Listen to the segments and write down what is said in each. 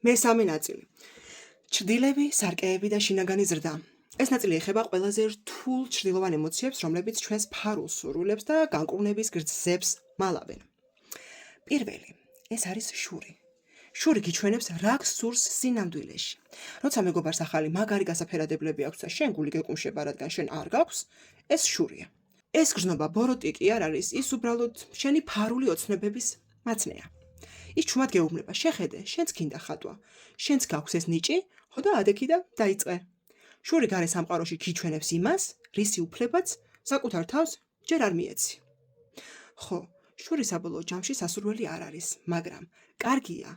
მესამე ნაწილი. ჩრდილები, სარკეები და შინაგანი ზრდა. ეს ნაწილი ეხება ყველაზე რთულ ჩრდილოვან ემოციებს, რომლებიც ჩვენს ფარულს სურვილებს და განკურნების გრძებს მალავენ. პირველი, ეს არის შური. შური გიჩვენებს რა გსურს სინამდვილეში. როცა მეგობარს ახალი მაგარი გასაფერადებლები აქვს და შენ გული გეკუმშება, რადგან შენ არ გაქვს, ეს შურია. ეს გრძნობა ბოროტი კი არ არის, ის უბრალოდ შენი ფარული ოცნებების მაცნეა. ის ჩუმად გეუბნება, შეხედე, შენც გინდა ხატვა. შენც გაქვს ეს ნიჭი, ხო და ადექი და დაიწყე. შური გარე სამყაროში გიჩვენებს იმას, რისი უფლებაც საკუთარ თავს ჯერ არ მიეცი. ხო, შური საბოლოო ჯამში სასურველი არ არის, მაგრამ კარგია,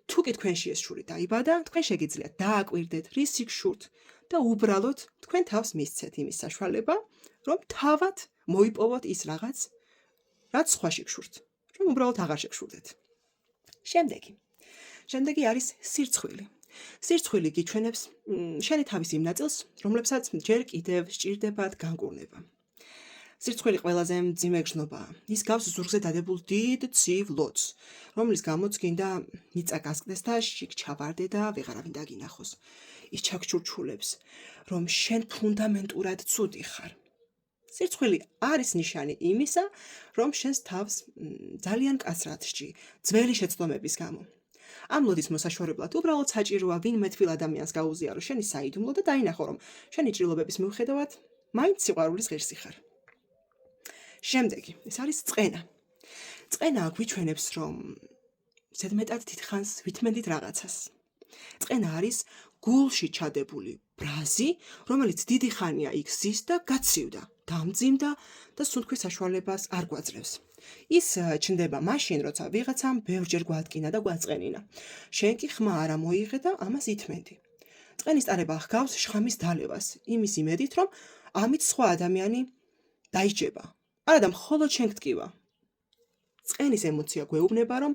თუ კი თქვენში ეს შური დაიბადა, თქვენ შეგიძლიათ დააკვირდეთ, რისი გშურთ და უბრალოდ თქვენ თავს მისცეთ იმის საშუალება, რომ თავად მოიპოვოთ ის რაღაც, რაც სხვაში გშურთ, რომ უბრალოდ აღარ შეგშურდეთ. შემდეგი არის სირცხვილი. სირცხვილი გიჩვენებს შენი თავის იმ ნაწილს, რომლებსაც ჯერ კიდევ სჭირდებათ განკურნება. სირცხვილი ყველაზე მძიმე გრძნობაა. ის გავს ზურგზე დადებულ დიდ ცივ ლოდს, რომლის გამოც გინდა მიწა გასკდეს და შიგ ჩავარდე და ვეღარავინ დაგინახოს. ის ჩაგჩურჩულებს, რომ შენ ფუნდამენტურად ცუდი ხარ. სირცხვილი არის ნიშანი იმისა, რომ შენს თავს ძალიან კაცრად სჭი, ძველი შეცდომების გამო. ამ ლოდის მოსაშორებლად უბრალოდ საჭიროა ვინმე თბილ ადამიანს გაუზიარო შენი საიდუმლო და დაინახო, რომ შენი ჭრილობების მიუხედავად მაინც სიყვარულის ღირსი ხარ. შემდეგი, ეს არის წყენა. წყენა გვიჩვენებს, რომ ზედმეტად დიდხანს ვითმენდით რაღაცას. წყენა არის გულში ჩადებული ბრაზი, რომელიც დიდი ხანია იქ ზის და გაცივდა, დამძიმდა და სუნთქვის საშუალებას არ გვაძლევს. ის ჩნდება მაშინ, როცა ვიღაცამ ბევრჯერ გვადგინა და გვაწყენინა. შენ კი ხმა არ ამოიღე და ამას ითმენდი. წყენის ტარება ჰგავს შხამის დალევას, იმის იმედით, რომ ამით სხვა ადამიანი დაიჯება. არა და მხოლოდ შენ გტკივა. წყენის ემოცია გვეუბნება, რომ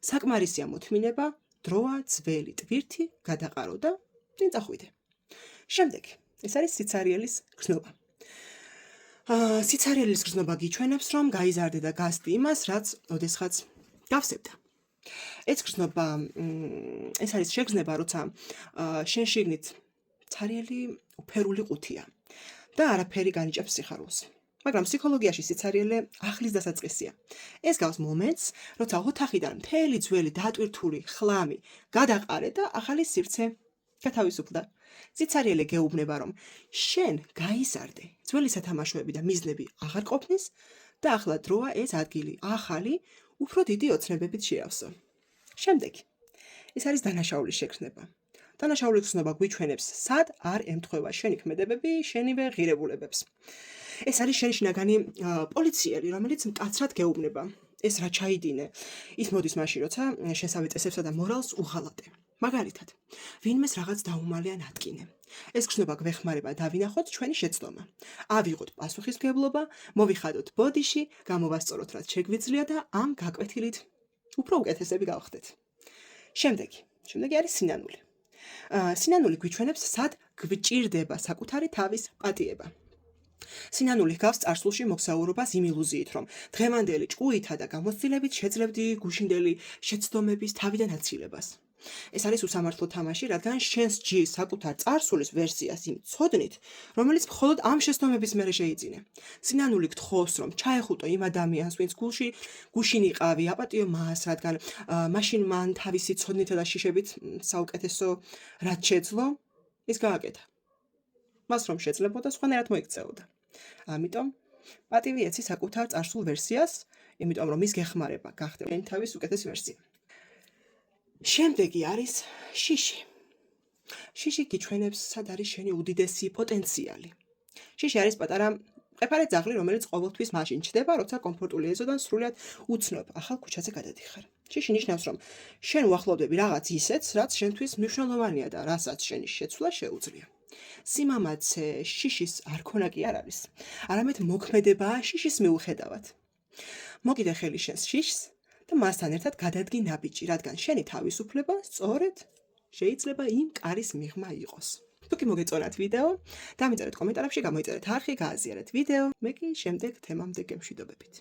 საკმარისია მოთმინება, დროა ძველი ტვირთი გადაყარო და წინ წახვიდე. შემდეგი, ეს არის სიცარიელის გრძნობა. სიცარიელის გრძნობა გიჩვენებს, რომ გაიზარდე და გასდი იმას, რაც ოდესღაც გავსებდა. ეს გრძნობა, ეს არის შეგრძნება, როცა შენ შიგნით ცარიელი უფერული ყუთია და არაფერი განიჭებს სიხარულს. მაგრამ ფსიქოლოგიაში სიცარიელე ახლის დასაწყისია. ეს გავს მომენტს, როცა ოთახიდან მთელი ძველი დატვირთული ხლამი გადაყარე და ახალი სივრცე გათავისუფლდა. სიცარიელე გეუბნება, რომ შენ გაიზარდე, ძველი სათამაშოები და მიზნები აღარ ყოფნის და ახლა დროა ეს ადგილი ახალი, უფრო დიდი ოცნებებით შეავსო. შემდეგი, ეს არის დანაშაულის შეგრძნება. დანაშაულის გრძნობა გვიჩვენებს, სად არ ემთხვევა შენი ქმედებები შენივე ღირებულებებს. ეს არის შენი შინაგანი პოლიციელი, რომელიც მკაცრად გეუბნება. ეს რა ჩაიდინე, ის მოდის მაშინ, როცა შესავე წესებსა და მორალს უღალატე. მაგალითად, ვინმეს რაღაც დაუმალიან ატკინე. ეს გრძნობა გვეხმარება დავინახოთ ჩვენი შეცდომა. ავიღოთ პასუხისმგებლობა, მოვიხადოთ ბოდიში, გამოვასწოროთ რაც შეგვიძლია და ამ გაკვეთილით უფრო უკეთესები გავხდეთ. შემდეგი არის სინანული. სინანული გვიჩვენებს, სად გვჭირდება საკუთარი თავის პატიება. სინანული ჰგავს წარსულში მოგზაურობას იმ ილუზიით, რომ დღევანდელი ჭკუითა და გამოცდილებით შეძლებდი გუშინდელი შეცდომების თავიდან აცილებას. ეს არის უსამართლო თამაში, რადგან შენს ჯის საკუთარ წარსულის ვერსიას იმ ცოდნით, რომელიც მხოლოდ ამ შეცდომების მერე შეიძინე. სინანული გთხოვს, რომ ჩაეხუტო იმ ადამიანს, ვინც გუშინ იყავი, აპატიო მას, რადგან მაშინ მან თავისი ცოდნითა და შიშებით საუკეთესო რაც შეძლო, ის გააკეთა. მას რომ შეძლებოდა, სხვანაირად მოიქცეოდა. ამიტომ პატივი ეცი საკუთარ წარსულ ვერსიას, იმიტომ რომ ის გეხმარება გახდე შენი თავის უკეთესი ვერსია. შემდეგი არის შიში. შიში გიჩვენებს, სად არის შენი უდიდესი პოტენციალი. შიში არის პატარა მყეფარე ძაღლი, რომელიც ყოველთვის მაშინ ჩდება, როცა კომფორტული ეზოდან სრულად უცნობ ახალ ქუჩაზე გადადიხარ. შიში ნიშნავს, რომ შენ უახლოვდები რაღაც ისეთს, რაც შენთვის მნიშვნელოვანია და რასაც შენი შეცვლა შეუძლია. სიმამაცე შიშის არქონა კი არ არის, არამედ მოქმედებაა შიშის მიუხედავად. მოგიდე ხელი შენს შიშს და მასთან ერთად გადადგი ნაბიჯი, რადგან შენი თავისუფლება სწორედ შეიძლება იმ კარის მიღმა იყოს. თუ კი მოგეწონათ ვიდეო, დამიწერეთ კომენტარებში, გამოიწერეთ არხი, გააზიარეთ ვიდეო, მე კი შემდეგ თემამდე გემშვიდობებით.